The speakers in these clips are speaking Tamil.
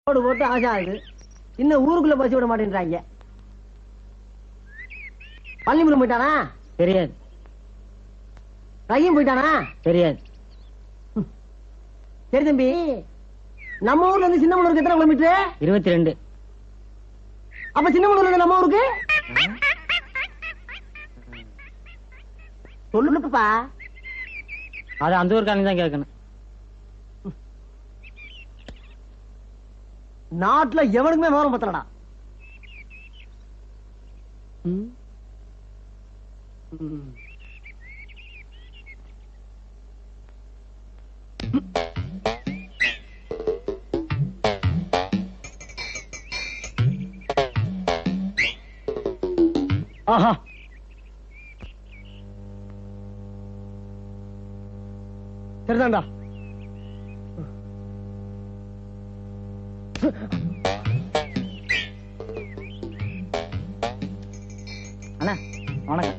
போட்டு ஆசை ஆகுது. இன்னும் ஊருக்குள்ள பசி விட மாட்டேன்றாங்க. பள்ளிமுறை போயிட்டானா தெரியாது. ரஹீம் போயிட்டானா தெரியாது. சரி தம்பி, நம்ம ஊர்ல இருந்து சின்னமனூருக்கு எத்தனை கிலோமீட்டர்? 22. அப்ப சின்னமனூர்ல இருந்து நம்ம ஊருக்கு சொல்லுப்பா. அது அந்த ஊருக்காரங்க தான் கேட்கணும். நாட்டுல எவனுக்குமே விவரம் பத்தலடா. ஆஹா, சரிதான்டா. அண்ணா வணக்கம்.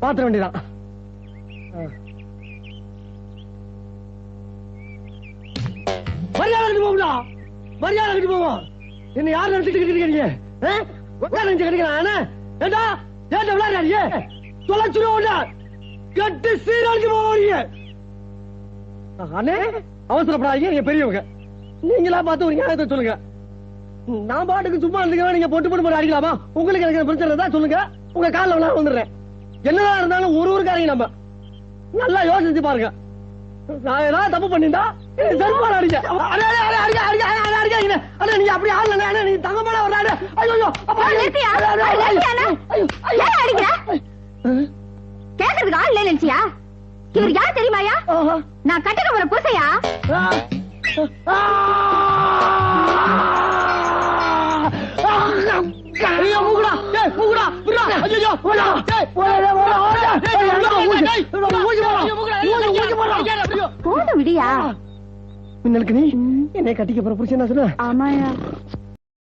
பாத்திர வேண்டியதான். மரியாதை போகுதா? மரியாதை போவோம். என்ன யார் நினைச்சிட்டு இருக்கீங்க? அவசரப்படாதீங்க, பெரியவங்க. நீங்களா பார்த்து ஒரு நியாயத்தை சொல்லுங்க. நான் பாட்டுக்கு சும்மா இருந்துக்க, நீங்க பொட்டு போட்டு அடிக்கலாமா? உங்களுக்கு எனக்கு பிரச்சனை தான் சொல்லுங்க. உங்க காலில் வந்துடுறேன். என்னதான் இருந்தாலும் ஒரு ஊருக்காரங்க நம்ம நல்லா யோசிச்சு பாருங்க. நான் ஏதாவது தப்பு பண்ணிட்டா செருப்பால அடிக்க. நீங்க அப்படி ஆளு, நீங்க தங்கமான ஒரு ஆளு. ஐயோ கேக்குறதுக்கு ஆள் இல்ல நினைச்சியா? இவர் யார் தெரியுமாயா? நான் கட்டுக்க போற பூசையா. போட விடியா? மின்னலுக்கு நீ என்னை கட்டிக்க போற புருஷன் சொல்ல. ஆமாயா.